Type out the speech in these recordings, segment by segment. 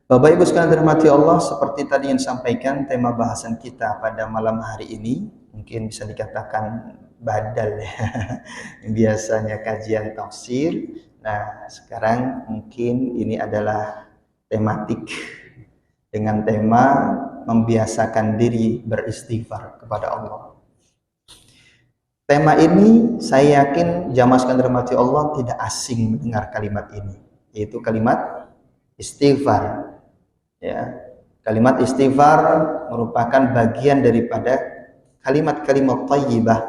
Bapak Ibu sekalian dirahmati Allah, seperti tadi yang disampaikan, tema bahasan kita pada malam hari ini mungkin bisa dikatakan badal ya. Biasanya kajian tafsir. Nah, sekarang mungkin ini adalah tematik dengan tema membiasakan diri beristighfar kepada Allah. Tema ini saya yakin jamaah sekalian dirahmati Allah tidak asing mendengar kalimat ini, yaitu kalimat istighfar. Ya, kalimat istighfar merupakan bagian daripada kalimat-kalimat thayyibah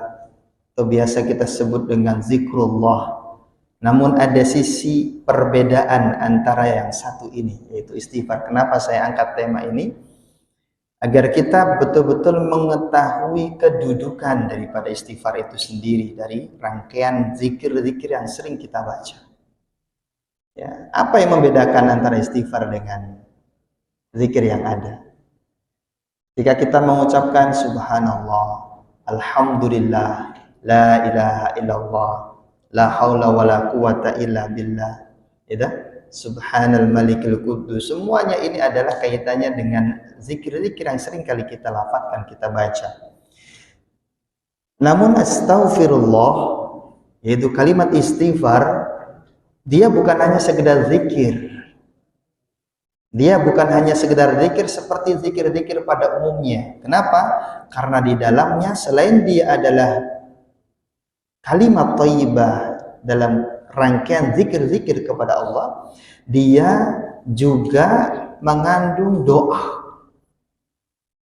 atau biasa kita sebut dengan zikrullah. Namun ada sisi perbedaan antara yang satu ini, yaitu istighfar. Kenapa saya angkat tema ini? Agar kita betul-betul mengetahui kedudukan daripada istighfar itu sendiri dari rangkaian zikir-zikir yang sering kita baca. Ya, apa yang membedakan antara istighfar dengan zikir yang ada? Jika kita mengucapkan subhanallah, alhamdulillah, la ilaha illallah, la haula wala quwata illa billah, ya, subhanal malikil quddus, semuanya ini adalah kaitannya dengan zikir-zikir yang sering kali kita lafazkan, kita baca. Namun astaghfirullah, yaitu kalimat istighfar, dia bukan hanya sekedar zikir. Dia bukan hanya sekedar zikir seperti zikir-zikir pada umumnya. Kenapa? Karena di dalamnya selain dia adalah kalimat thayyibah dalam rangkaian zikir-zikir kepada Allah, dia juga mengandung doa.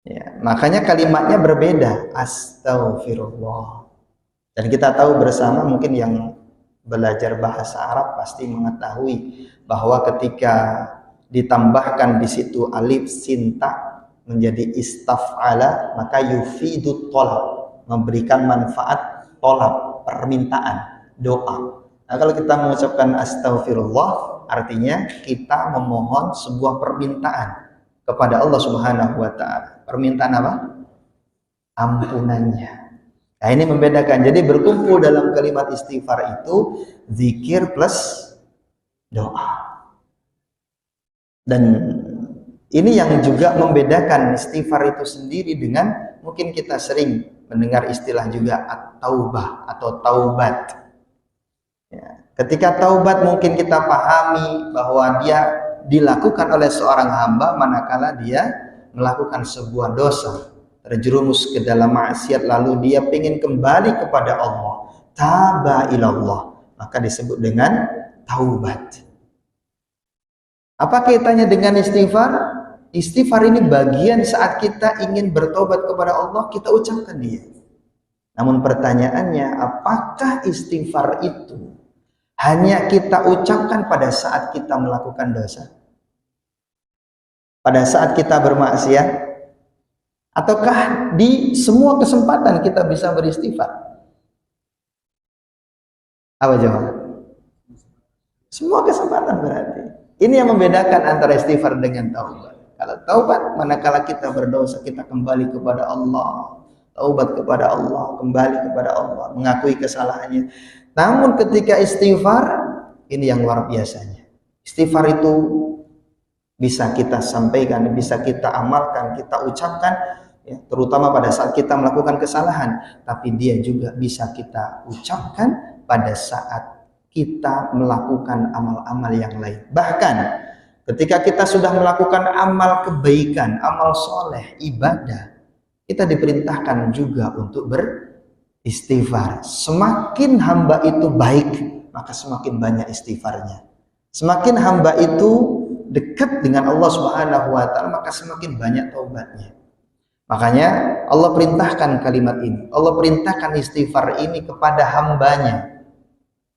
Ya, makanya kalimatnya berbeda, astaghfirullah. Dan kita tahu bersama, mungkin yang belajar bahasa Arab pasti mengetahui bahwa ketika ditambahkan di situ alif sin ta menjadi istaf'ala, maka yufidu tolab, memberikan manfaat tolab, permintaan, doa. Nah, kalau kita mengucapkan astaghfirullah, artinya kita memohon sebuah permintaan kepada Allah Subhanahu wa ta'ala. Permintaan apa? Ampunannya. Nah, ini membedakan. Jadi berkumpul dalam kalimat istighfar itu zikir plus doa. Dan ini yang juga membedakan istighfar itu sendiri dengan, mungkin kita sering mendengar istilah juga at-taubah atau taubat. Ya, ketika taubat mungkin kita pahami bahwa dia dilakukan oleh seorang hamba manakala dia melakukan sebuah dosa, terjerumus ke dalam maksiat, lalu dia ingin kembali kepada Allah, taba ilallah, maka disebut dengan taubat. Apa kaitannya dengan istighfar? Istighfar ini bagian saat kita ingin bertobat kepada Allah, kita ucapkan dia. Namun pertanyaannya, apakah istighfar itu hanya kita ucapkan pada saat kita melakukan dosa? Pada saat kita bermaksiat? Ataukah di semua kesempatan kita bisa beristighfar? Apa jawabannya? Semua kesempatan berarti. Ini yang membedakan antara istighfar dengan taubat. Kalau taubat, manakala kita berdosa, kita kembali kepada Allah. Taubat kepada Allah, kembali kepada Allah, mengakui kesalahannya. Namun ketika istighfar, ini yang luar biasanya. Istighfar itu bisa kita sampaikan, bisa kita amalkan, kita ucapkan, ya, terutama pada saat kita melakukan kesalahan. Tapi dia juga bisa kita ucapkan pada saat kita melakukan amal-amal yang lain. Bahkan ketika kita sudah melakukan amal kebaikan, amal soleh, ibadah, kita diperintahkan juga untuk beristighfar. Semakin hamba itu baik, maka semakin banyak istighfarnya. Semakin hamba itu dekat dengan Allah Subhanahu wa ta'ala, maka semakin banyak taubatnya. Makanya Allah perintahkan kalimat ini. Allah perintahkan istighfar ini kepada hambanya.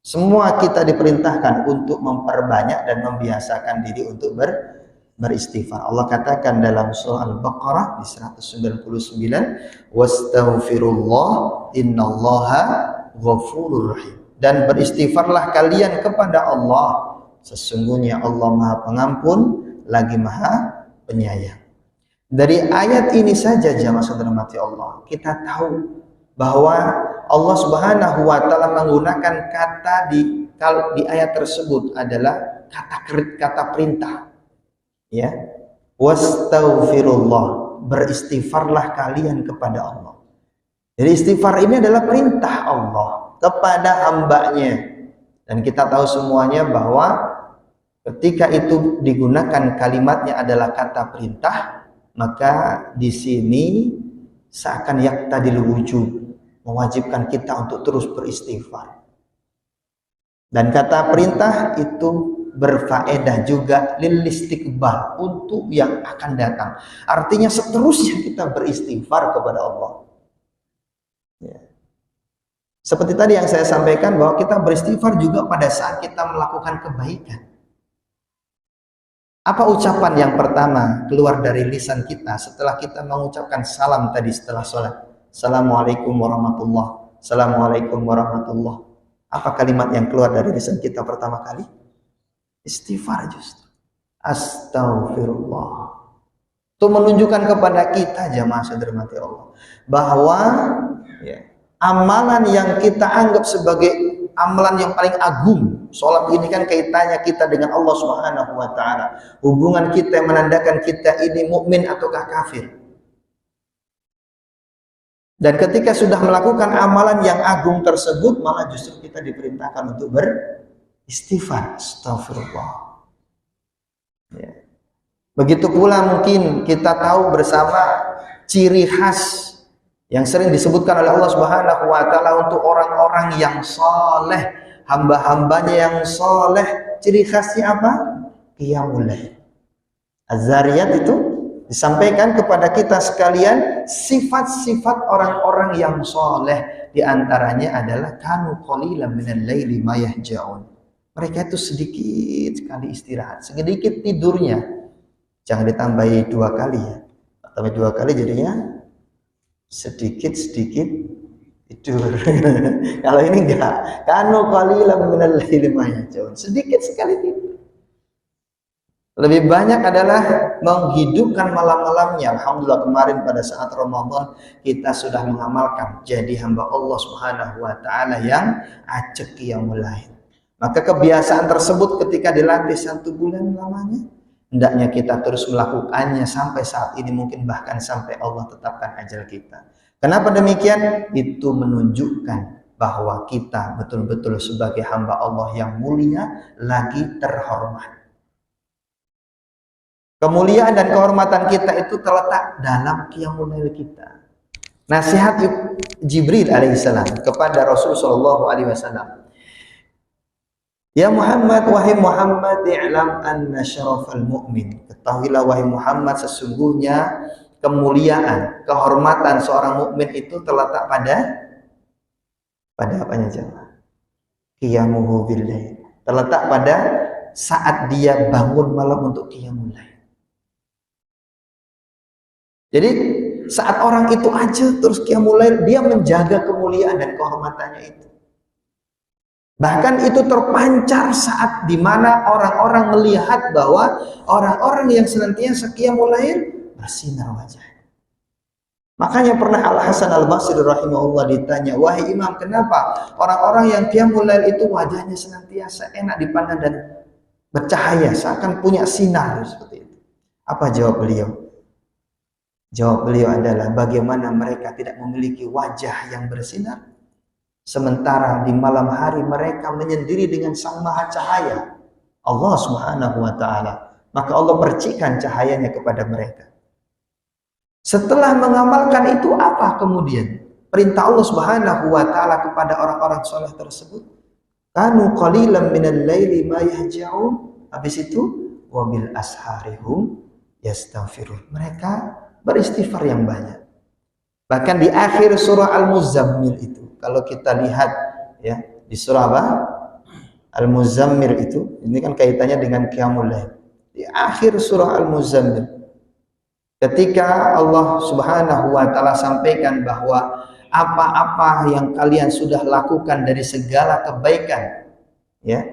Semua kita diperintahkan untuk memperbanyak dan membiasakan diri untuk beristighfar. Allah katakan dalam surah Al-Baqarah di 199, wastaghfirullah innallaha ghafurur rahim. Dan beristighfarlah kalian kepada Allah, sesungguhnya Allah Maha Pengampun lagi Maha Penyayang. Dari ayat ini saja jamaah saudara mati Allah, kita tahu bahwa Allah Subhanahu wa ta'ala menggunakan kata di ayat tersebut adalah kata perintah. Ya, wastaghfirullah, beristighfarlah kalian kepada Allah. Jadi istighfar ini adalah perintah Allah kepada hambanya. Dan kita tahu semuanya bahwa ketika itu digunakan kalimatnya adalah kata perintah, maka di sini seakan yaqtadil wujub, mewajibkan kita untuk terus beristighfar. Dan kata perintah itu berfaedah juga lil istiqbal, untuk yang akan datang. Artinya seterusnya kita beristighfar kepada Allah. Ya. Seperti tadi yang saya sampaikan bahwa kita beristighfar juga pada saat kita melakukan kebaikan. Apa ucapan yang pertama keluar dari lisan kita setelah kita mengucapkan salam tadi setelah sholat? Assalamualaikum warahmatullah. Assalamualaikum warahmatullah. Apa kalimat yang keluar dari lisan kita pertama kali? Istighfar justru. Astaghfirullah. Itu menunjukkan kepada kita jamaah saudara mati Allah bahwa ya, amalan yang kita anggap sebagai amalan yang paling agung, sholat ini kan kaitannya kita dengan Allah Subhanahu wa taala. Hubungan kita yang menandakan kita ini mukmin ataukah kafir. Dan ketika sudah melakukan amalan yang agung tersebut, malah justru kita diperintahkan untuk beristighfar. Astagfirullah. Ya. Begitu pula mungkin kita tahu bersama ciri khas yang sering disebutkan oleh Allah Subhanahu wa taala untuk orang-orang yang saleh, hamba-hambanya yang saleh. Ciri khasnya apa? Qiyamul lail. Az-Zariyat itu disampaikan kepada kita sekalian sifat-sifat orang-orang yang saleh, di antaranya adalah kanu qalilan minal laili ma yahja'un. Mereka itu sedikit sekali istirahat, sedikit tidurnya. Jangan ditambahi 2 kali ya. Tambah 2 kali jadinya sedikit-sedikit tidur. Kalau ini enggak. Kanu qalilan minal laili ma yahja'un. Sedikit sekali tidur. Lebih banyak adalah menghidupkan malam-malamnya. Alhamdulillah kemarin pada saat Ramadan kita sudah mengamalkan jadi hamba Allah Subhanahu wa taala yang ajak qiyamul lail. Maka kebiasaan tersebut ketika dilatih 1 bulan lamanya, hendaknya kita terus melakukannya sampai saat ini, mungkin bahkan sampai Allah tetapkan ajal kita. Kenapa demikian? Itu menunjukkan bahwa kita betul-betul sebagai hamba Allah yang mulia lagi terhormat. Kemuliaan dan kehormatan kita itu terletak dalam qiyamul lail kita. Nasihat Jibril alaihissalam kepada Rasul sallallahu alaihi wasallam. Ya Muhammad, wahai Muhammad, i'lam anna syarafal mu'min. Ketahuilah wahai Muhammad, sesungguhnya kemuliaan, kehormatan seorang mukmin itu terletak pada apanya jemaah? Qiyamuhu bil lail. Terletak pada saat dia bangun malam untuk qiyamul lail. Jadi saat orang itu aja terus qiyamul lail, dia menjaga kemuliaan dan kehormatannya itu. Bahkan itu terpancar saat dimana orang-orang melihat bahwa orang-orang yang senantiasa qiyamul lail bersinar wajahnya. Makanya pernah Al-Hasan Al-Basri rahimahullah ditanya, wahai imam, kenapa orang-orang yang qiyamul lail itu wajahnya senantiasa enak dipandang dan bercahaya, seakan punya sinar seperti itu? Apa jawab beliau? Jawab beliau adalah bagaimana mereka tidak memiliki wajah yang bersinar, sementara di malam hari mereka menyendiri dengan Sang Maha Cahaya, Allah Subhanahu wa taala. Maka Allah percikan cahayanya kepada mereka. Setelah mengamalkan itu apa kemudian? Perintah Allah Subhanahu wa taala kepada orang-orang saleh tersebut. Kanu qalilan minal laili ma yahja'un. Habis itu wabil asharihum yastaghfirun. Mereka beristighfar yang banyak. Bahkan di akhir surah Al-Muzammil itu, kalau kita lihat ya di surah apa? Al-Muzammil itu, ini kan kaitannya dengan qiyamul lail. Di akhir surah Al-Muzammil, ketika Allah Subhanahu wa taala sampaikan bahwa apa-apa yang kalian sudah lakukan dari segala kebaikan, ya,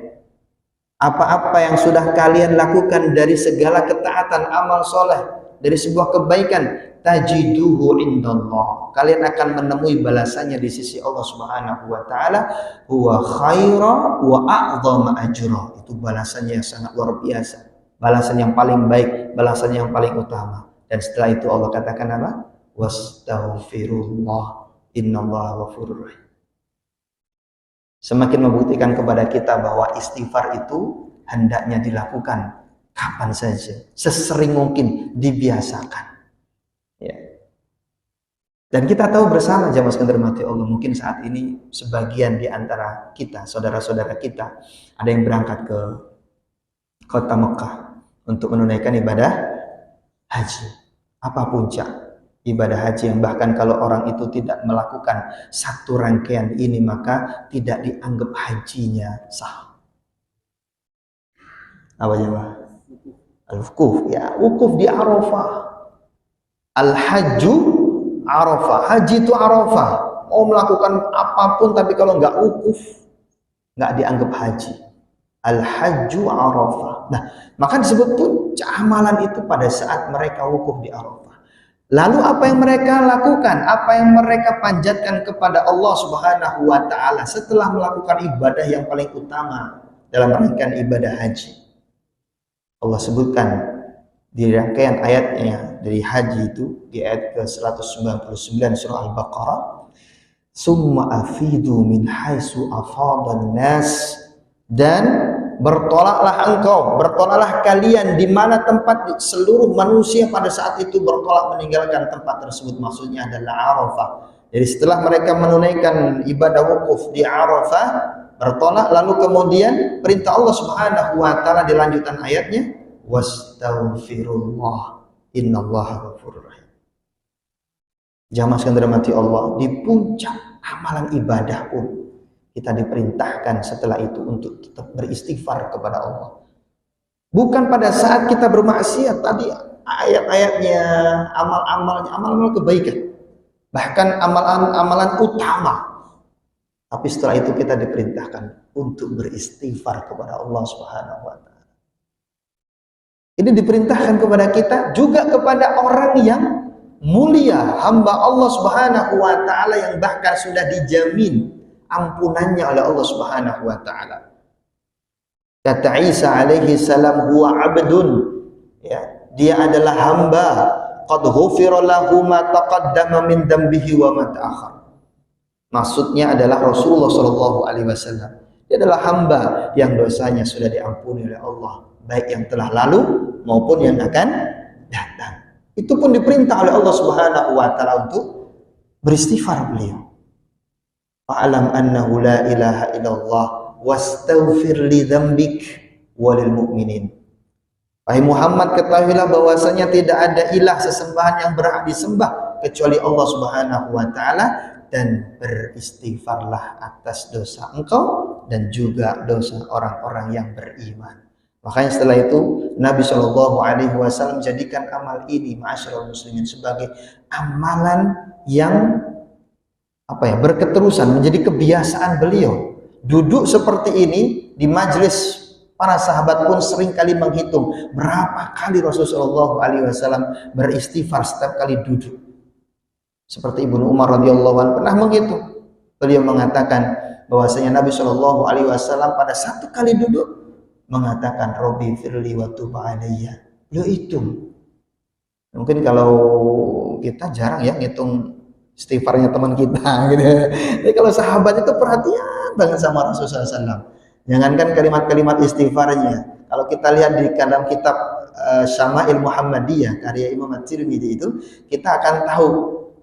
apa-apa yang sudah kalian lakukan dari segala ketaatan amal soleh, dari sebuah kebaikan, tajiduhu indallah, kalian akan menemui balasannya di sisi Allah Subhanahu wa taala, huwa khaira wa a'dhama ajra. Itu balasannya yang sangat luar biasa, balasan yang paling baik, balasan yang paling utama. Dan setelah itu Allah katakan apa? Wastaghfirullah innallaha ghafurur rahim. Semakin membuktikan kepada kita bahwa istighfar itu hendaknya dilakukan kapan saja, sesering mungkin, dibiasakan. Ya. Dan kita tahu bersama jamaah sekalian dirahmati Allah, mungkin saat ini sebagian di antara kita, saudara-saudara kita, ada yang berangkat ke kota Mekah untuk menunaikan ibadah haji. Apa puncak ibadah haji yang bahkan kalau orang itu tidak melakukan satu rangkaian ini maka tidak dianggap hajinya sah. Apa jemaah? Al-wukuf, ya, wukuf di Arafah. Al-hajju Arafah, haji itu Arafah. Mau melakukan apapun tapi kalau nggak wukuf nggak dianggap haji. Al-hajju Arafah. Nah, maka disebut puncak amalan itu pada saat mereka wukuf di Arafah. Lalu apa yang mereka lakukan? Apa yang mereka panjatkan kepada Allah Subhanahu wa taala setelah melakukan ibadah yang paling utama dalam rangkaian ibadah haji? Allah sebutkan di rangkaian ayatnya dari haji itu di ayat ke-199 surah Al-Baqarah, summa afidu min haitsu afadan nas, dan bertolaklah kalian di mana tempat seluruh manusia pada saat itu bertolak meninggalkan tempat tersebut, maksudnya adalah Arafah. Jadi setelah mereka menunaikan ibadah wukuf di Arafah, bertolak, lalu kemudian perintah Allah Subhanahu wa taala di lanjutan ayatnya, wastaghfirullah innallaha ghafurur rahim. Jamaah sekalian dirahmati Allah, di puncak amalan ibadah pun kita diperintahkan setelah itu untuk tetap beristighfar kepada Allah. Bukan pada saat kita bermaksiat, tadi ayat-ayatnya, amal-amalnya, amal-amal kebaikan, bahkan amalan-amalan utama. Tapi setelah itu kita diperintahkan untuk beristighfar kepada Allah Subhanahu wa taala. Ini diperintahkan kepada kita, juga kepada orang yang mulia, hamba Allah Subhanahu wa taala yang bahkan sudah dijamin ampunannya oleh Allah Subhanahu wa taala. Kata Isa alaihi salam, huwa abdun, ya, dia adalah hamba, qad ghufira lahu ma taqaddama min dambihi wa ma ta'akhkhar. Maksudnya adalah Rasulullah sallallahu alaihi wasallam. Dia adalah hamba yang dosanya sudah diampuni oleh Allah, baik yang telah lalu maupun yang akan datang. Itu pun diperintah oleh Allah Subhanahu wa taala untuk beristighfar beliau. Fa'alam annahu la ilaha illallah wastaghfir li dzambik walil mu'minin. Wahai Muhammad, ketahuilah bahwasanya tidak ada ilah sesembahan yang berhak disembah kecuali Allah Subhanahu wa taala, dan beristighfarlah atas dosa engkau dan juga dosa orang-orang yang beriman. Makanya setelah itu Nabi Shallallahu Alaihi Wasallam jadikan amal ini, ma'asyiral muslimin, sebagai amalan yang berketerusan, menjadi kebiasaan beliau. Duduk seperti ini di majelis para sahabat pun sering kali menghitung berapa kali Rasulullah Shallallahu Alaihi Wasallam beristighfar setiap kali duduk. Seperti Ibnu Umar radhiyallahu anhu pernah menghitung. Beliau mengatakan bahwasanya Nabi Shallallahu Alaihi Wasallam pada satu kali duduk mengatakan Robbi firli wa tub alayya. Beliau hitung. Mungkin kalau kita jarang ya ngitung istighfarnya teman kita gitu. Jadi kalau sahabat itu perhatian banget sama Rasulullah SAW. Jangankan kalimat-kalimat istighfarnya. Kalau kita lihat di dalam kitab Syama'il Muhammadiyah karya Imam At-Tirmidzi itu, kita akan tahu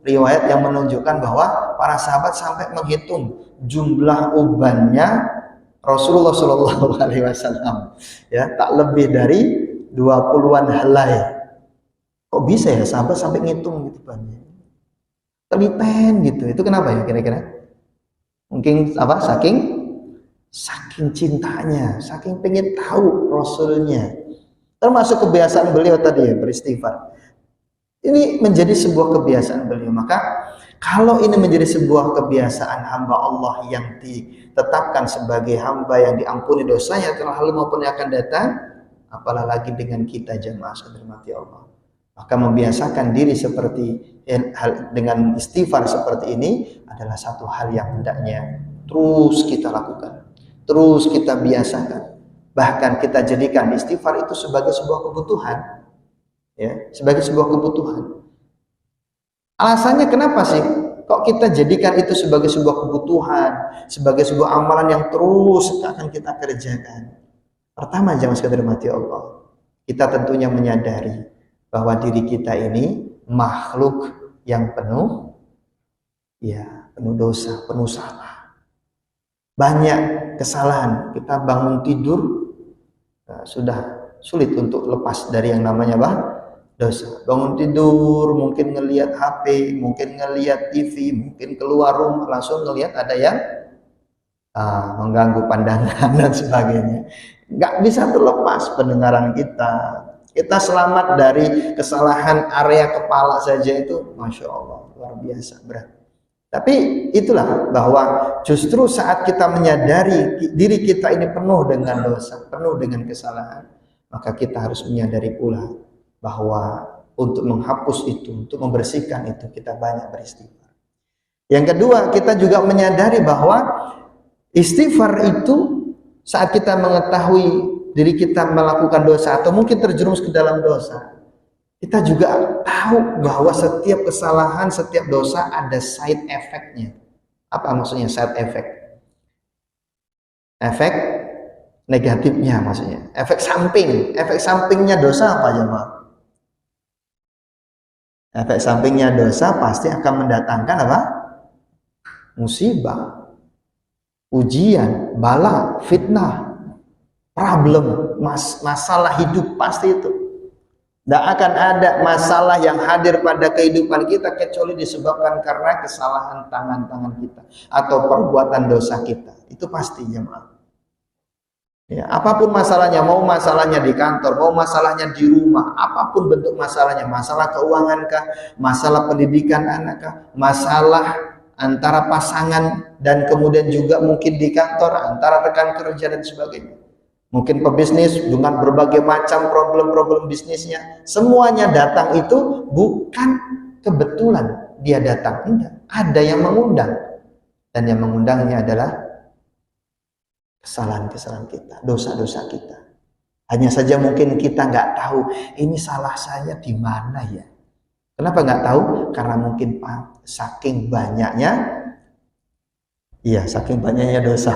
riwayat yang menunjukkan bahwa para sahabat sampai menghitung jumlah ubannya Rasulullah Shallallahu Alaihi Wasallam, ya, tak lebih dari 20-an helai. Kok bisa ya sahabat sampai ngitung gitu banyak? Teliten gitu. Itu kenapa ya kira-kira? Mungkin apa? Saking cintanya, saking pengen tahu Rasulnya. Termasuk kebiasaan beliau tadi ya, beristighfar. Ini menjadi sebuah kebiasaan beliau. Maka kalau ini menjadi sebuah kebiasaan hamba Allah yang ditetapkan sebagai hamba yang diampuni dosanya telah lalu maupun yang akan datang, apalah lagi dengan kita jemaah sekalian dirahmati Allah. Maka membiasakan diri seperti dengan istighfar seperti ini adalah satu hal yang hendaknya terus kita lakukan, terus kita biasakan. Bahkan kita jadikan istighfar itu sebagai sebuah kebutuhan, ya, sebagai sebuah kebutuhan. Alasannya kenapa sih? Kok kita jadikan itu sebagai sebuah kebutuhan, sebagai sebuah amalan yang terus akan kita kerjakan? Pertama, jemaah sekalian dirahmati Allah, kita tentunya menyadari bahwa diri kita ini makhluk yang penuh, ya, penuh dosa, penuh salah. Banyak kesalahan. Kita bangun tidur, sudah sulit untuk lepas dari yang namanya dosa. Bangun tidur, mungkin ngelihat HP, mungkin ngelihat TV, mungkin keluar rumah langsung ngelihat ada yang mengganggu pandangan dan sebagainya. Nggak bisa terlepas pendengaran kita. Kita selamat dari kesalahan area kepala saja itu, Masya Allah, luar biasa berat. Tapi itulah bahwa justru saat kita menyadari diri kita ini penuh dengan dosa, penuh dengan kesalahan, maka kita harus menyadari pula bahwa untuk menghapus itu, untuk membersihkan itu, kita banyak beristighfar. Yang kedua, kita juga menyadari bahwa istighfar itu saat kita mengetahui diri kita melakukan dosa atau mungkin terjerumus ke dalam dosa, kita juga tahu bahwa setiap kesalahan, setiap dosa ada side effect-nya. Apa maksudnya side effect? Efek negatifnya maksudnya. Efek samping. Efek sampingnya dosa apa jemaah? Efek sampingnya dosa pasti akan mendatangkan apa? Musibah, ujian, bala, fitnah, problem, masalah hidup, pasti itu. Tidak akan ada masalah yang hadir pada kehidupan kita kecuali disebabkan karena kesalahan tangan-tangan kita atau perbuatan dosa kita. Itu pasti jemaah. Ya, apapun masalahnya, mau masalahnya di kantor, mau masalahnya di rumah, apapun bentuk masalahnya, masalah keuangan kah, masalah pendidikan anak kah, masalah antara pasangan dan kemudian juga mungkin di kantor antara rekan kerja dan sebagainya. Mungkin pebisnis dengan berbagai macam problem-problem bisnisnya, semuanya datang itu bukan kebetulan dia datang, enggak, ada yang mengundang, dan yang mengundangnya adalah kesalahan-kesalahan kita, dosa-dosa kita. Hanya saja mungkin kita nggak tahu ini salah saya di mana ya. Kenapa nggak tahu? Karena mungkin saking banyaknya. Iya, saking banyaknya dosa.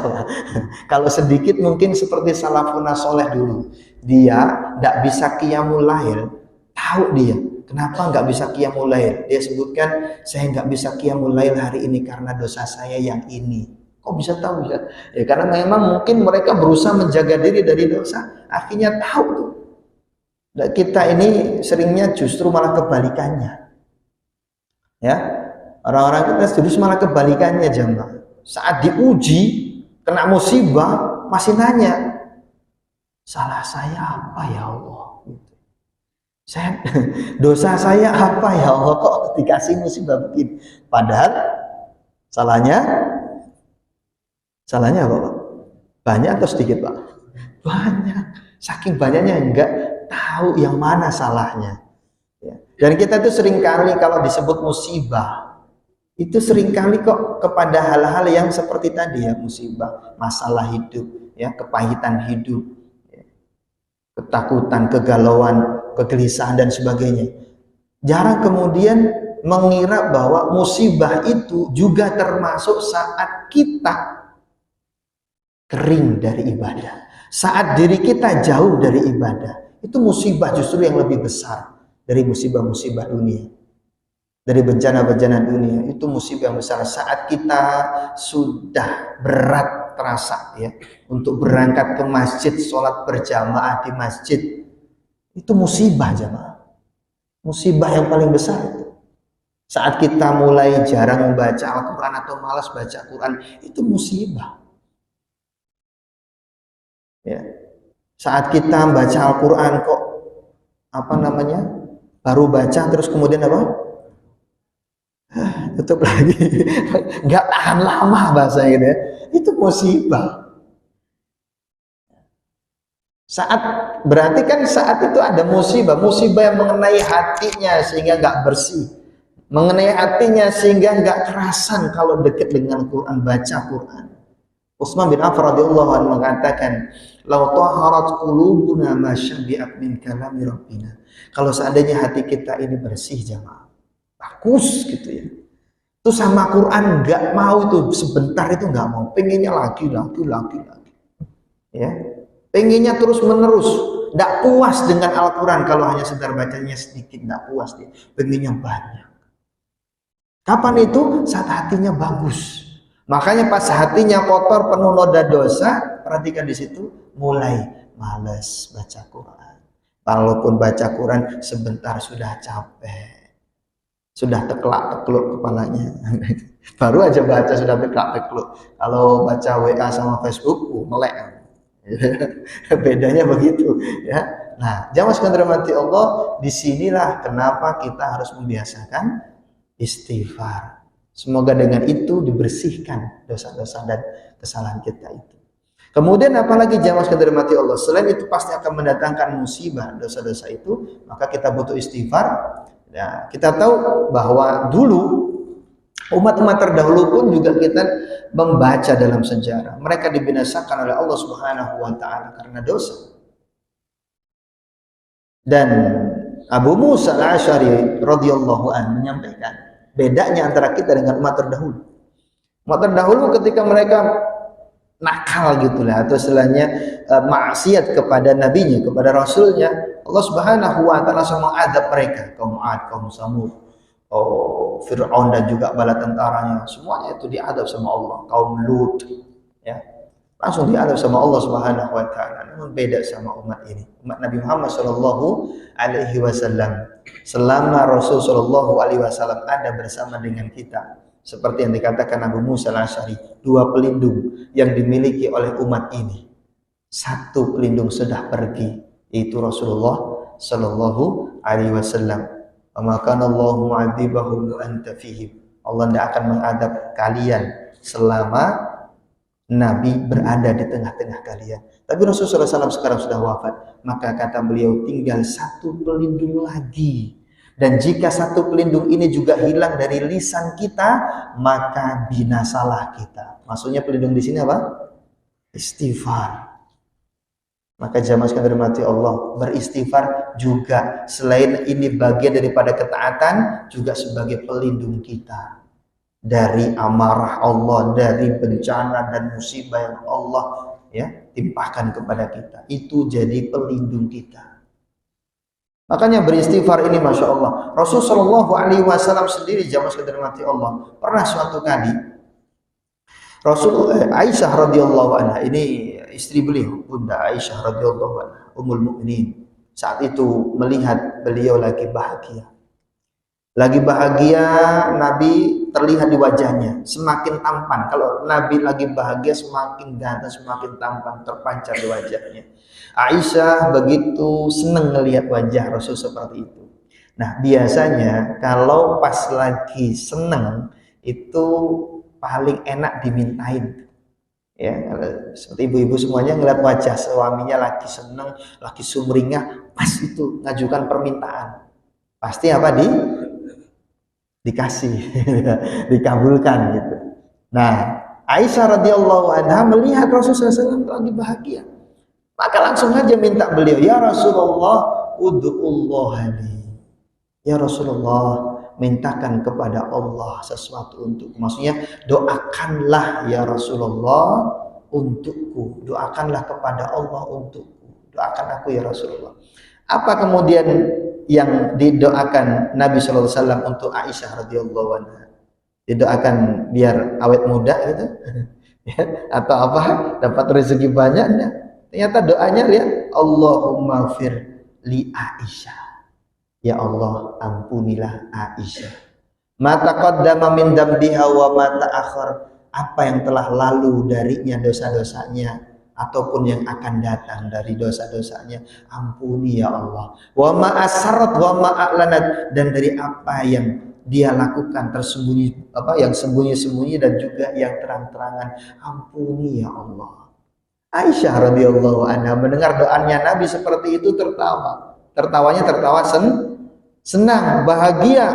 Kalau sedikit mungkin seperti salafun soleh dulu. Dia tidak bisa qiyamul lail. Tahu dia, kenapa nggak bisa qiyamul lail? Dia sebutkan, saya nggak bisa qiyamul lail hari ini karena dosa saya yang ini. Kok bisa tahu ya? Ya karena memang mungkin mereka berusaha menjaga diri dari dosa. Akhirnya tahu tuh. Dan kita ini seringnya justru malah kebalikannya. Ya, orang-orang kita justru malah kebalikannya jemaah. Saat diuji, kena musibah, masih nanya, salah saya apa ya Allah? Dosa saya apa ya Allah? Kok dikasih musibah begini? Padahal salahnya apa Pak? Banyak atau sedikit Pak? Banyak. Saking banyaknya enggak tahu yang mana salahnya. Ya. Dan kita tuh seringkali kalau disebut musibah, itu seringkali kok kepada hal-hal yang seperti tadi ya, musibah, masalah hidup, ya, kepahitan hidup, ya, ketakutan, kegalauan, kegelisahan dan sebagainya. Jarang kemudian mengira bahwa musibah itu juga termasuk saat kita kering dari ibadah, saat diri kita jauh dari ibadah. Itu musibah justru yang lebih besar dari musibah-musibah dunia, dari bencana-bencana dunia. Itu musibah yang besar saat kita sudah berat terasa ya untuk berangkat ke masjid, sholat berjamaah di masjid. Itu musibah jemaah, musibah yang paling besar itu. Saat kita mulai jarang membaca Al-Quran atau malas baca Quran, itu musibah. Ya. Saat kita baca Al-Quran kok baru baca terus kemudian tutup lagi, nggak tahan lama bahasa gitu ya, itu musibah. Berarti kan saat itu ada musibah yang mengenai hatinya sehingga nggak bersih, mengenai hatinya sehingga nggak kerasan kalau dekat dengan Quran, baca Quran. Utsman bin Affan radhiyallahu anhu mengatakan, Lau taharat qulubuna ma syabi'at min kalami rabbina. Kalau seandainya hati kita ini bersih jamaah, bagus gitu ya. Itu sama Quran nggak mau itu sebentar itu nggak mau, pengennya lagi. Ya, pengennya terus menerus. Nggak puas dengan Al-Quran kalau hanya sebentar bacanya sedikit, nggak puas dia, pengennya banyak. Kapan itu? Saat hatinya bagus. Makanya pas hatinya kotor penuh noda dosa, perhatikan di situ mulai malas baca Quran. Walaupun baca Quran sebentar sudah capek, sudah teklak-tekluk kepalanya. Baru aja baca sudah teklak-tekluk. Kalau baca WA sama Facebook, melek. Bedanya begitu, ya. Nah, jamaah sekalian dirahmati Allah, disinilah kenapa kita harus membiasakan istighfar. Semoga dengan itu dibersihkan dosa-dosa dan kesalahan kita itu. Kemudian apalagi jamaah sekalian dirahmati Allah, selain itu pasti akan mendatangkan musibah dosa-dosa itu, maka kita butuh istighfar. Ya, kita tahu bahwa dulu umat-umat terdahulu pun juga kita membaca dalam sejarah, mereka dibinasakan oleh Allah Subhanahu wa taala karena dosa. Dan Abu Musa Al-Asy'ari radhiyallahu anhu menyampaikan bedanya antara kita dengan umat terdahulu. Umat terdahulu ketika mereka nakal gitulah atau istilahnya maksiat kepada nabinya, kepada rasulnya, Allah Subhanahu wa taala langsung mengadab mereka, kaum Ad, kaum Samud, Fir'aun dan juga bala tentaranya, semuanya itu diadab sama Allah. Kaum Lut, ya, langsung diadab sama Allah Subhanahu wa taala. Namun beda sama umat ini, umat Nabi Muhammad sallallahu alaihi wasallam. Selama Rasul sallallahu alaihi wasallam ada bersama dengan kita, seperti yang dikatakan Abu Musa Al-Asy'ari, dua pelindung yang dimiliki oleh umat ini. Satu pelindung sudah pergi, yaitu Rasulullah sallallahu alaihi wasallam. Wa kana Allahu mu'adzibahum wa anta fihim. Allah tidak akan mengadab kalian selama Nabi berada di tengah-tengah kalian. Tapi Rasulullah SAW sekarang sudah wafat, maka kata beliau tinggal satu pelindung lagi. Dan jika satu pelindung ini juga hilang dari lisan kita, maka binasalah kita. Maksudnya pelindung di sini apa? Istighfar. Maka jamaah sekalian dirahmati Allah, beristighfar juga selain ini bagian daripada ketaatan, juga sebagai pelindung kita dari amarah Allah, dari bencana dan musibah yang Allah ya timpahkan kepada kita. Itu jadi pelindung kita. Makanya beristighfar ini masya Allah. Rasulullah Shallallahu Alaihi Wasallam sendiri jamaah sekalian dirahmati Allah, pernah suatu kali Aisyah radhiyallahu anha, ini istri beliau, Bunda Aisyah radhiyallahu anha, Ummul Mukminin, saat itu melihat beliau lagi bahagia. Lagi bahagia, Nabi terlihat di wajahnya semakin tampan. Kalau Nabi lagi bahagia semakin ganteng, semakin tampan terpancar di wajahnya. Aisyah begitu senang melihat wajah Rasul seperti itu. Nah, biasanya kalau pas lagi senang itu paling enak dimintain. Ya, seperti ibu-ibu semuanya ngeliat wajah suaminya lagi seneng, lagi sumringah, pas itu ngajukan permintaan, pasti apa dikasih, dikabulkan gitu. Nah, Aisyah radhiyallahu anha melihat Rasulullah SAW lagi bahagia, maka langsung aja minta beliau, ya Rasulullah, ud'ullah li. Ya Rasulullah, mintakan kepada Allah sesuatu untukku. Maksudnya doakanlah ya Rasulullah untukku, doakanlah kepada Allah untukku, doakan aku ya Rasulullah. Apa kemudian yang didoakan Nabi SAW untuk Aisyah radhiyallahu anha? Didoakan biar awet muda gitu ya, atau apa, dapat rezeki banyaknya. Ternyata doanya lihat, Allahumma fir li Aisyah. Ya Allah, ampunilah Aisyah. Ma taqaddama min dambiha wa ma ta'akhkhar. Apa yang telah lalu darinya dosa-dosanya ataupun yang akan datang dari dosa-dosanya, ampuni ya Allah. Wa ma asarrat wa ma a'lanat, dan dari apa yang dia lakukan tersembunyi, apa yang sembunyi-sembunyi dan juga yang terang-terangan, ampuni ya Allah. Aisyah radhiyallahu anha mendengar doanya Nabi seperti itu tertawa. Tertawanya tertawa senang, bahagia.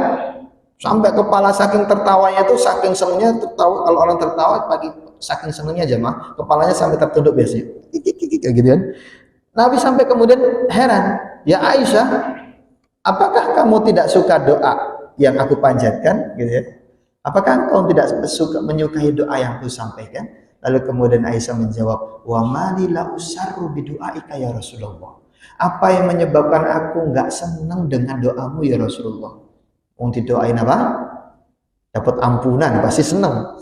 Sampai kepala saking tertawanya itu, saking senengnya tertawa. Kalau orang tertawa pagi saking senengnya jemaah, kepalanya sampai tertunduk biasanya. Kayak gitu kan. Nabi sampai kemudian heran, "Ya Aisyah, apakah kamu tidak suka doa yang aku panjatkan?" gitu ya. "Apakah engkau tidak suka menyukai doa yang aku sampaikan?" Lalu kemudian Aisyah menjawab, "Wa mali la usarru bidu'aika ya Rasulullah." Apa yang menyebabkan aku enggak senang dengan doamu ya Rasulullah? Wong didoain apa? Dapat ampunan, pasti senang.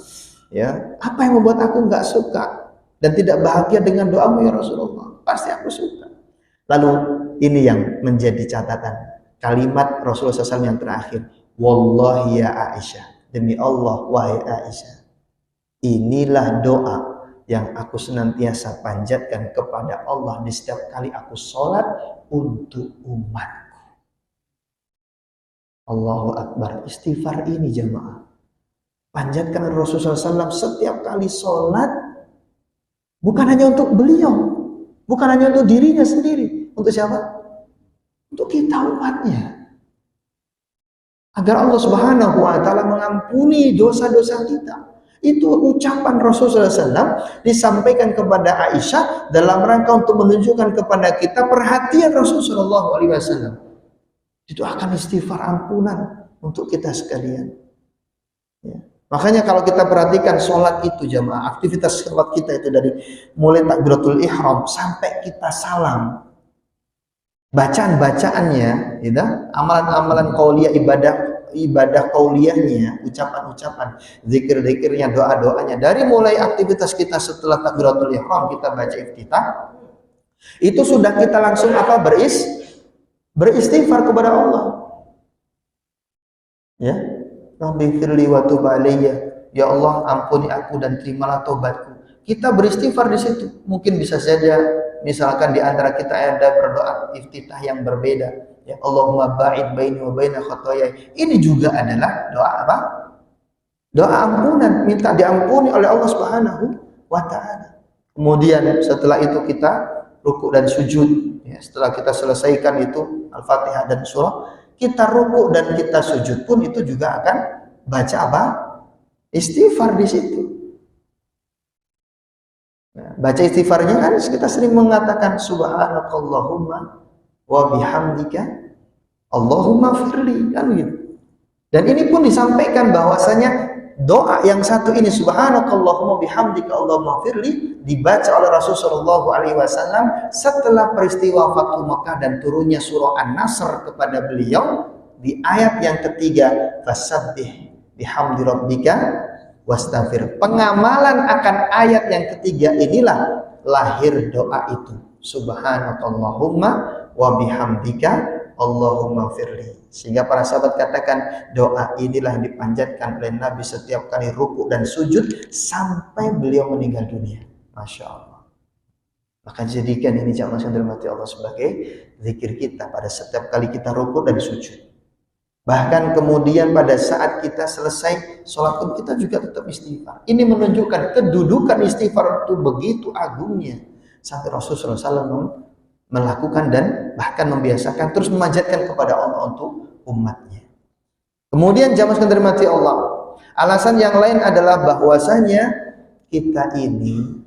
Ya, apa yang membuat aku enggak suka dan tidak bahagia dengan doamu ya Rasulullah? Pasti aku suka. Lalu ini yang menjadi catatan. Kalimat Rasulullah SAW yang terakhir, "Wallahi ya Aisyah." Demi Allah, wahai Aisyah. Inilah doa yang aku senantiasa panjatkan kepada Allah di setiap kali aku sholat untuk umat. Allahu Akbar. Istighfar ini jemaah, panjatkan Rasulullah SAW setiap kali sholat, bukan hanya untuk beliau, bukan hanya untuk dirinya sendiri. Untuk siapa? Untuk kita umatnya, agar Allah Subhanahu wa Ta'ala mengampuni dosa-dosa kita. Itu ucapan Rasulullah SAW disampaikan kepada Aisyah dalam rangka untuk menunjukkan kepada kita perhatian Rasulullah SAW. Didoakan istighfar ampunan untuk kita sekalian. Ya. Makanya kalau kita perhatikan sholat itu jamaah, aktivitas sholat kita itu dari mulai takbiratul ihram sampai kita salam, bacaan-bacaannya, gitu, amalan-amalan qauliyah, ibadah qauliyahnya, ucapan-ucapan, zikir-zikirnya, doa-doanya, dari mulai aktivitas kita setelah takbiratul ihram kita baca iftitah, itu sudah kita langsung apa? Beristighfar kepada Allah. Ya, Rabbi firli wa tub alayya. Ya Allah, ampuni aku dan terimalah taubatku. Kita beristighfar di situ. Mungkin bisa saja misalkan di antara kita ada berdoa iftitah yang berbeda. Ya Allahumma ba'id baini wa baina khotoyai. Ini juga adalah doa apa? Doa ampunan, minta diampuni oleh Allah Subhanahu wa Ta'ala. Kemudian setelah itu kita rukuk dan sujud. Ya, setelah kita selesaikan itu Al-Fatihah dan surah, kita rukuk dan kita sujud pun itu juga akan baca apa? Istighfar di situ. Nah, baca istighfarnya kan kita sering mengatakan subhanakallahumma wa bihamdika Allahumma firli, kan gitu. Dan ini pun disampaikan bahwasanya doa yang satu ini subhanakallahumma bihamdika Allahumma firli dibaca oleh Rasulullah SAW setelah peristiwa Fathu Makkah dan turunnya surah An-Nasr kepada beliau di ayat yang ketiga, fasabbih bihamdi rabbika wastaghfir. Pengamalan akan ayat yang ketiga inilah lahir doa itu, subhanakallahumma wa bihamdika Allahumma firli. Sehingga para sahabat katakan doa inilah yang dipanjatkan oleh Nabi setiap kali rukuk dan sujud sampai beliau meninggal dunia. Masya Allah. Maka jadikan ini jamaah yang dirahmati Allah sebagai zikir kita pada setiap kali kita rukuk dan sujud. Bahkan kemudian pada saat kita selesai sholat pun kita juga tetap istighfar. Ini menunjukkan kedudukan istighfar itu begitu agungnya. Sampai Rasulullah SAW melakukan dan bahkan membiasakan terus memanjatkan kepada Allah untuk umatnya. Kemudian jamaah sekalian dirahmati Allah, alasan yang lain adalah bahwasanya kita ini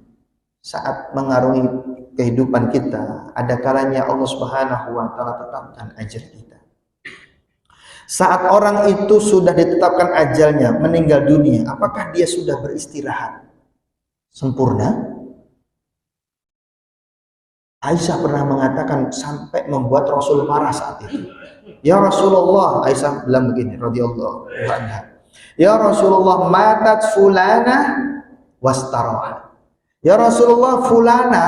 saat mengarungi kehidupan kita, ada kalanya Allah Subhanahu wa Ta'ala tetapkan ajal kita. Saat orang itu sudah ditetapkan ajalnya, meninggal dunia, apakah dia sudah beristirahat sempurna? Aisyah pernah mengatakan sampai membuat Rasul marah saat itu. Ya Rasulullah, Aisyah bilang begini radhiyallahu anha. Ya Rasulullah, matat fulana wastaraha. Ya Rasulullah, fulana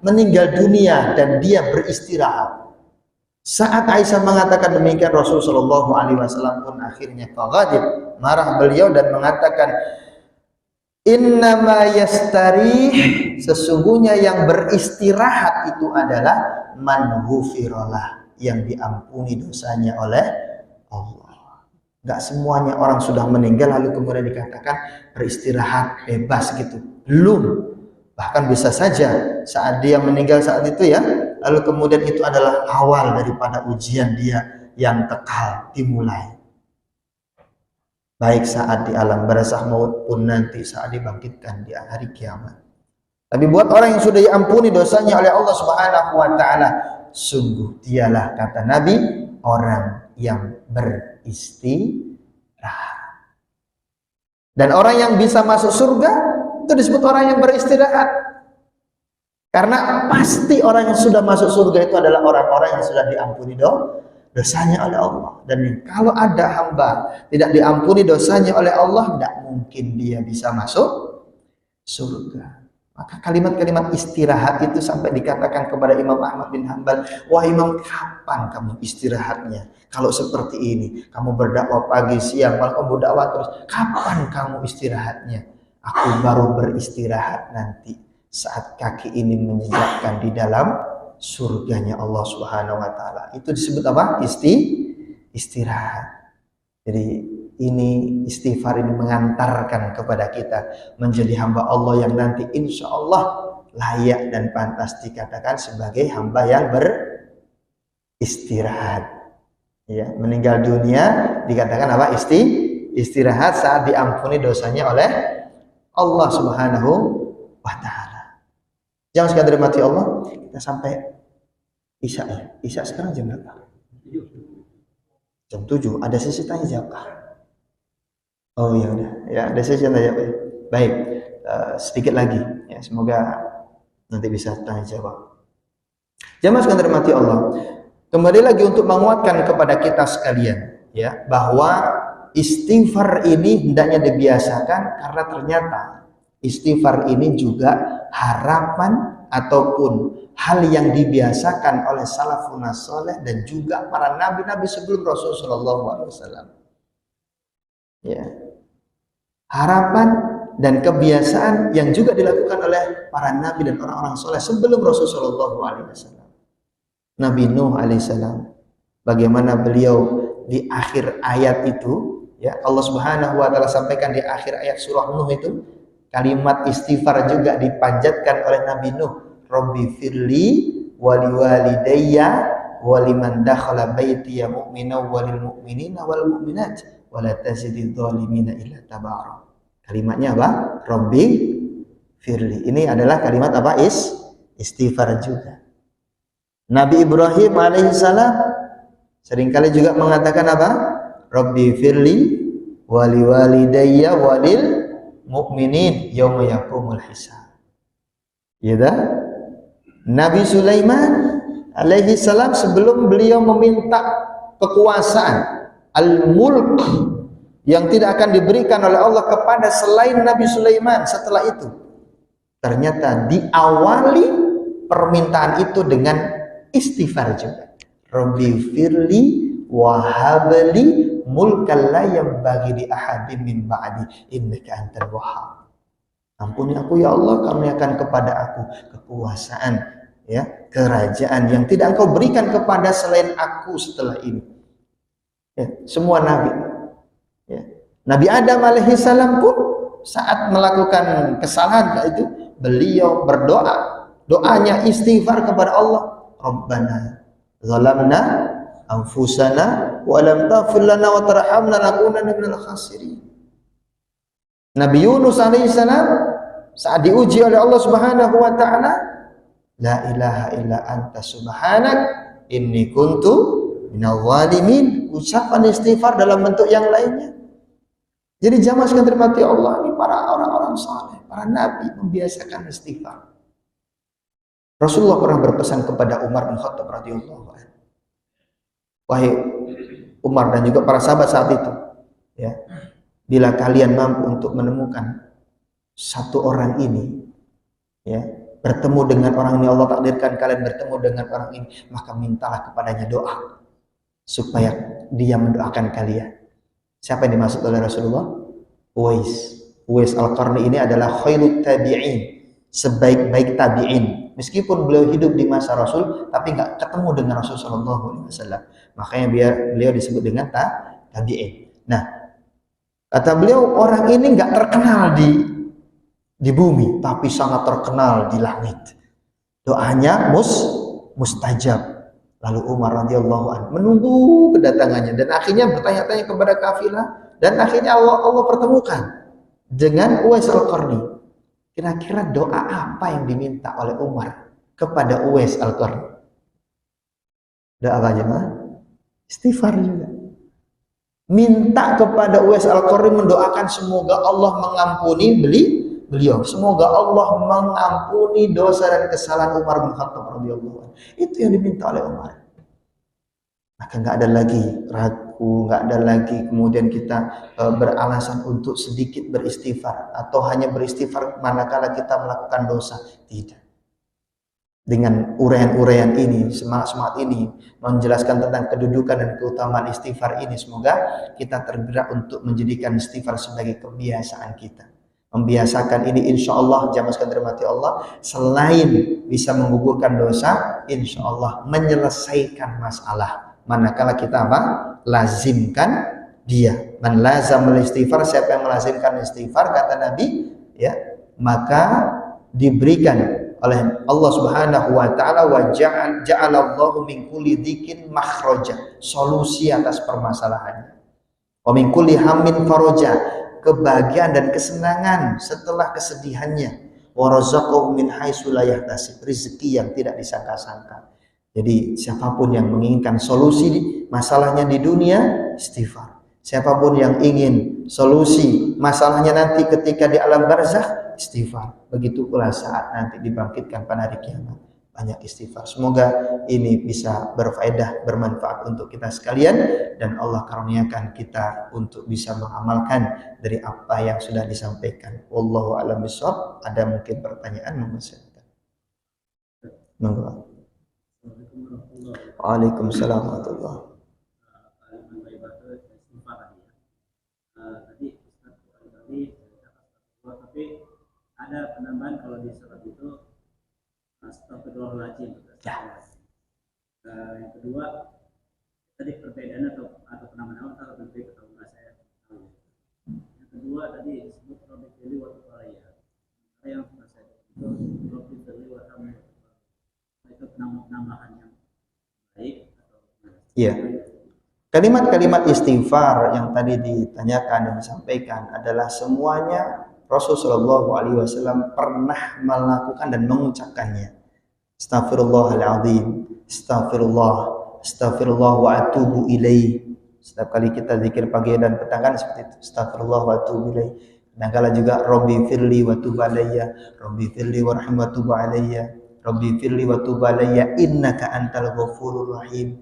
meninggal dunia dan dia beristirahat. Saat Aisyah mengatakan demikian, Rasulullah SAW pun akhirnya faghadib, marah beliau dan mengatakan, innama yastarih, sesungguhnya yang beristirahat itu adalah man ghufirallah, yang diampuni dosanya oleh Allah. Enggak semuanya orang sudah meninggal lalu kemudian dikatakan beristirahat bebas gitu. Belum. Bahkan bisa saja saat dia meninggal saat itu ya, lalu kemudian itu adalah awal daripada ujian dia yang kekal dimulai. baik saat di alam barzakh maupun nanti saat dibangkitkan di hari kiamat. Tapi buat orang yang sudah diampuni dosanya oleh Allah Subhanahu wa taala, sungguh dialah, kata Nabi, orang yang beristirahat. Dan orang yang bisa masuk surga itu disebut orang yang beristirahat. Karena pasti orang yang sudah masuk surga itu adalah orang-orang yang sudah diampuni dosanya oleh Allah. Dan kalau ada hamba tidak diampuni dosanya oleh Allah, tidak mungkin dia bisa masuk surga. Maka kalimat-kalimat istirahat itu sampai dikatakan kepada Imam Ahmad bin Hanbal, wah Imam, kapan kamu istirahatnya? Kalau seperti ini, kamu berdakwah pagi, siang, malam, kamu berdakwah terus, kapan kamu istirahatnya? Aku baru beristirahat nanti saat kaki ini menjejakkan di dalam surganya Allah Subhanahu wa taala. Itu disebut apa? Istirahat. Jadi ini istighfar ini mengantarkan kepada kita menjadi hamba Allah yang nanti insya Allah layak dan pantas dikatakan sebagai hamba yang beristirahat. Ya, meninggal dunia dikatakan apa? Istirahat saat diampuni dosanya oleh Allah Subhanahu wa taala. Jangan sekadar mati Allah, kita sampai Isya ya. Isya sekarang jam berapa? Jam 7. Ada sesi tanya jawab. Oh ya udah, ya ada sesi tanya jawab. Baik, sedikit lagi ya, semoga nanti bisa tanya jawab. Jamaah sekalian dirahmati Allah. Kembali lagi untuk menguatkan kepada kita sekalian ya, bahwa istighfar ini hendaknya dibiasakan karena ternyata istighfar ini juga harapan ataupun hal yang dibiasakan oleh salafun saleh dan juga para nabi-nabi sebelum Rasulullah SAW. Ya. Harapan dan kebiasaan yang juga dilakukan oleh para nabi dan orang-orang soleh sebelum Rasulullah SAW. Nabi Nuh alaihissalam, bagaimana beliau di akhir ayat itu, ya Allah Subhanahu wa taala sampaikan di akhir ayat surah Nuh itu, kalimat istighfar juga dipanjatkan oleh Nabi Nuh. Rabbi firli wali walidayya waliman dakhala baitiya mu'minan walil mu'minina wal mu'minat wala tazididz zalimina illa tabara. Kalimatnya apa? Rabbi firli. Ini adalah kalimat apa? Istighfar juga. Nabi Ibrahim alaihissalam seringkali juga mengatakan apa? Rabbi firli wali walidayya walil mu'minin yauma yaqumul hisab. Ya dah? Nabi Sulaiman alaihi salam sebelum beliau meminta kekuasaan al-mulk yang tidak akan diberikan oleh Allah kepada selain Nabi Sulaiman setelah itu, ternyata diawali permintaan itu dengan istighfar juga. Rabbi firli wa habli mulkan la yanbaghi li ahadin min ba'di innaka antal wahhab. Ampuni aku ya Allah, karuniakan kepada aku kekuasaan, ya, kerajaan yang tidak engkau berikan kepada selain aku setelah ini. Ya, semua nabi. Ya. Nabi Adam alaihissalam pun saat melakukan kesalahan itu beliau berdoa, doanya istighfar kepada Allah. Rabbana zalamna anfusana wa lam taghfir lana wa tarhamna lanakunanna minal khasirin. Nabi Yunus alaihissalam saat diuji oleh Allah Subhanahu wa taala, la ilaha illa anta subhanak inni kuntu minal zalimin, ucapan istighfar dalam bentuk yang lainnya. Jadi jamaah sekalian dirahmati Allah, ini para orang-orang saleh, para nabi membiasakan istighfar. Rasulullah pernah berpesan kepada Umar bin Khattab radhiyallahu anhu, wahai Umar dan juga para sahabat saat itu, ya, bila kalian mampu untuk menemukan satu orang ini, ya, bertemu dengan orang ini, Allah takdirkan kalian bertemu dengan orang ini, maka mintalah kepadanya doa supaya dia mendoakan kalian. Siapa yang dimaksud oleh Rasulullah? Uwais Al-Qarni ini adalah khailut tabi'in, sebaik-baik tabi'in. Meskipun beliau hidup di masa Rasul, tapi nggak ketemu dengan Rasul Shallallahu Alaihi Wasallam. Makanya beliau disebut dengan tabi'in. Nah, kata beliau, orang ini nggak terkenal di bumi, tapi sangat terkenal di langit. Doanya mustajab. Lalu Umar radhiyallahu anhu menunggu kedatangannya dan akhirnya bertanya-tanya kepada kafilah, Dan akhirnya Allah pertemukan dengan Uwais Al-Qarni. Kira-kira doa apa yang diminta oleh Umar kepada Uwais Al-Qarni? Doa apa jemaah? Istighfar juga. Minta kepada Uwais Al-Qarni mendoakan semoga Allah mengampuni beliau. Semoga Allah mengampuni dosa dan kesalahan Umar bin Khattab radhiyallahu anhu. Itu yang diminta oleh Umar. Maka nggak ada lagi ragu, nggak ada lagi kemudian kita beralasan untuk sedikit beristighfar atau hanya beristighfar manakala kita melakukan dosa. Tidak. Dengan uraian-uraian ini, semangat-semangat ini menjelaskan tentang kedudukan dan keutamaan istighfar ini, semoga kita tergerak untuk menjadikan istighfar sebagai kebiasaan kita. Membiasakan ini insya Allah, jamaah sekalian dirahmati Allah, selain bisa menggugurkan dosa, insya Allah menyelesaikan masalah. Manakala kita apa? Lazimkan dia. Man lazamul istighfar, siapa yang melazimkan istighfar, kata Nabi, ya, maka diberikan oleh Allah Subhanahu wa taala wa ja'alallahu min kulli dzikin makhraja, solusi atas permasalahannya. Wa min kulli hammin faraja, kebahagiaan dan kesenangan setelah kesedihannya. Wa razaqahu min haitsu la yahtasib, rezeki yang tidak disangka-sangka. Jadi siapapun yang menginginkan solusi masalahnya di dunia, istighfar. Siapapun yang ingin solusi masalahnya nanti ketika di alam barzakh, istighfar. Begitu pula saat nanti dibangkitkan pada hari kiamat, banyak istighfar. Semoga ini bisa berfaedah, bermanfaat untuk kita sekalian, dan Allah karuniakan kita untuk bisa mengamalkan dari apa yang sudah disampaikan. Wallahu a'lam bishawab. Ada mungkin pertanyaan? Monggo. Waalaikumsalam warahmatullahi wabarakatuh. Tapi ada penambahan kalau di surat itu astagfirullahaladzim. Yang kedua tadi perbedaan atau penambahan antara berbeda atau enggak saya tahu. Yang kedua tadi disebut Rabbi Fili wa Tuharaya. Yang saya itu Rabbi Fili wa Tuharaya. Itu penambahan yang baik atau iya. Kalimat-kalimat istighfar yang tadi ditanyakan dan disampaikan adalah semuanya Rasulullah SAW pernah melakukan dan mengucapkannya. Astaghfirullahaladzim, astagfirullah, astagfirullah wa atubu ilaih. Setiap kali kita zikir pagi dan petang kan seperti itu. Astagfirullah wa atubu ilaih. Kadang-kala juga Rabbi firli wa tub alayya, Rabbi firli warham wa tub alayya, Rabbi firli wa tub alayya innaka antal ghafurur rahim.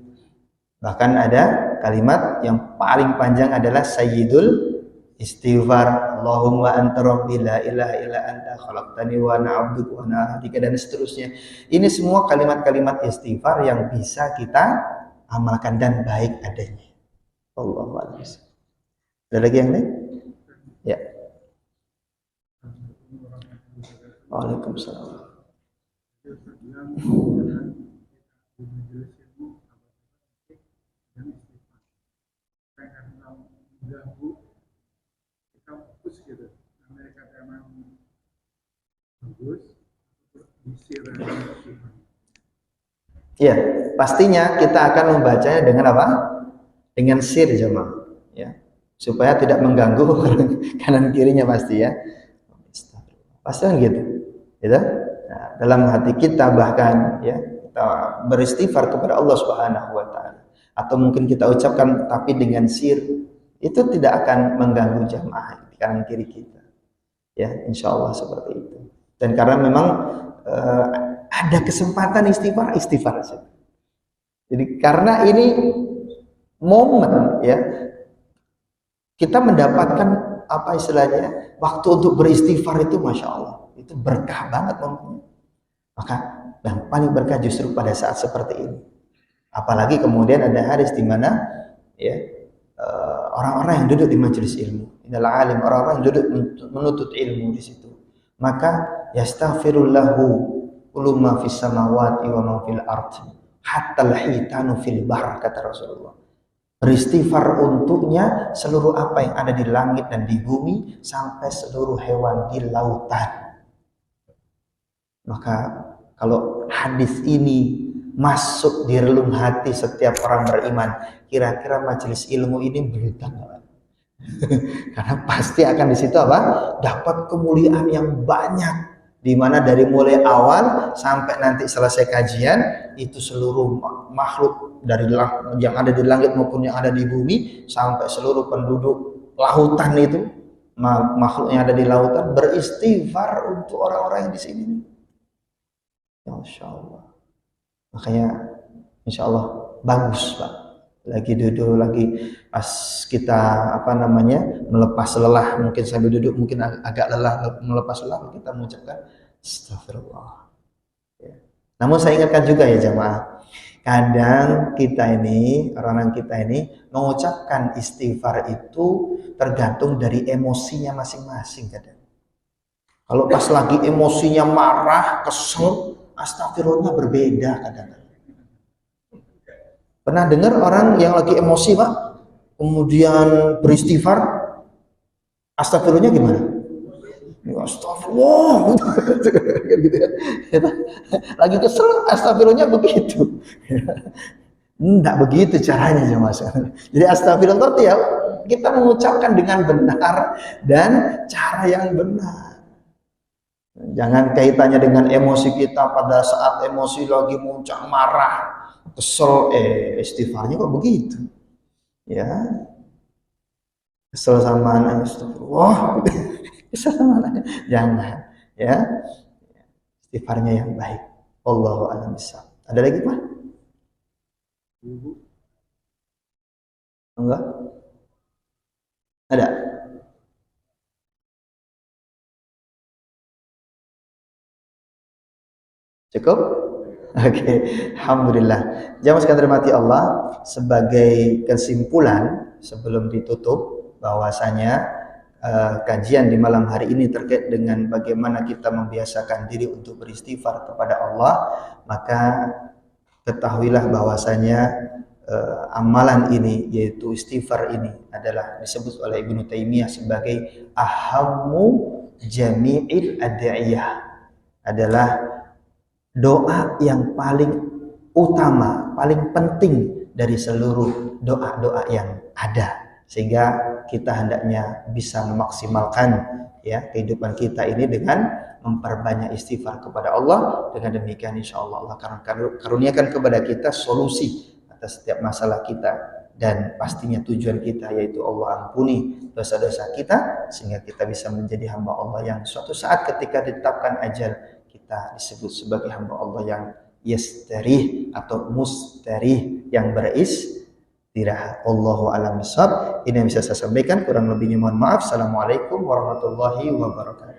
Bahkan ada kalimat yang paling panjang adalah Sayyidul Istighfar, Allahumma anta rabbi la ilaha illa anta khalaqtani wa ana 'abduka wa ana abduka, dan seterusnya. Ini semua kalimat-kalimat istighfar yang bisa kita amalkan dan baik adanya. Allahu a'lam. Ada lagi yang lain? Ya. Waalaikumsalam. Ya, pastinya kita akan membacanya dengan apa? Dengan sir jemaah, ya, supaya tidak mengganggu kanan kirinya pasti ya. Pasti kan gitu, gitu. Nah, dalam hati kita bahkan ya kita beristighfar kepada Allah Subhanahu Wa Taala, atau mungkin kita ucapkan tapi dengan sir, itu tidak akan mengganggu jamaah di kanan kiri kita. Ya, insya Allah seperti itu. Dan karena memang ada kesempatan istighfar saja. Jadi karena ini momen ya, kita mendapatkan apa istilahnya waktu untuk beristighfar itu, masya Allah, itu berkah banget momennya. Maka yang paling berkah justru pada saat seperti ini. Apalagi kemudian ada hadis di mana ya orang-orang yang duduk di majelis ilmu, adalah alim, orang-orang yang duduk menuntut ilmu di situ, maka yastaghfirullahu kullu ma fis samawati wa ma fil ardi hatta al-hitanu fil bahr, kata Rasulullah. Beristighfar untuknya seluruh apa yang ada di langit dan di bumi, sampai seluruh hewan di lautan. Maka kalau hadis ini masuk di relung hati setiap orang beriman, kira-kira majelis ilmu ini berhutang Karena pasti akan di situ apa? Dapat kemuliaan yang banyak. Di mana dari mulai awal sampai nanti selesai kajian itu seluruh makhluk dari yang ada di langit maupun yang ada di bumi sampai seluruh penduduk lautan itu makhluk yang ada di lautan beristighfar untuk orang-orang yang di sini. Masya Allah. Makanya Insya Allah bagus Pak. Lagi duduk lagi pas kita melepas lelah, mungkin sambil duduk mungkin agak lelah, melepas lelah kita mengucapkan astagfirullah ya. Namun saya ingatkan juga ya jamaah, kadang kita ini orang kita ini mengucapkan istighfar itu tergantung dari emosinya masing-masing. Kadang kalau pas lagi emosinya marah, kesel, astagfirullahnya berbeda kadang. Pernah dengar orang yang lagi emosi Pak, kemudian beristighfar, astagfirullahnya gimana? Astagfirullah, gitu ya. Lagi kesel, astagfirullahnya begitu. Enggak begitu caranya ya Mas. Jadi astagfirullah itu ya kita mengucapkan dengan benar dan cara yang benar. Jangan kaitannya dengan emosi kita pada saat emosi lagi muncak marah. Kesel, istighfarnya kok begitu ya, kesel sama anak, astagfirullah, kesel sama anak, jangan ya, istighfarnya yang baik. Allahu a'lam bishawab. Ada lagi Pak? Enggak? Ada? Cukup? Oke, alhamdulillah. Jamaah sekalian dirahmati Allah, sebagai kesimpulan sebelum ditutup bahwasanya kajian di malam hari ini terkait dengan bagaimana kita membiasakan diri untuk beristighfar kepada Allah, maka ketahuilah bahwasanya amalan ini yaitu istighfar ini adalah disebut oleh Ibnu Taimiyah sebagai ahammu jami'il ad'iyah, adalah doa yang paling utama, paling penting dari seluruh doa-doa yang ada, sehingga kita hendaknya bisa memaksimalkan ya kehidupan kita ini dengan memperbanyak istighfar kepada Allah. Dengan demikian insya Allah Allah akan karuniakan kepada kita solusi atas setiap masalah kita, dan pastinya tujuan kita yaitu Allah ampuni dosa-dosa kita sehingga kita bisa menjadi hamba Allah yang suatu saat ketika ditetapkan ajal kita disebut sebagai hamba Allah yang yastarih atau mustarih, yang beristirahat. Allahu a'lam bishawab. Ini yang bisa saya sampaikan, kurang lebihnya mohon maaf. Assalamualaikum warahmatullahi wabarakatuh.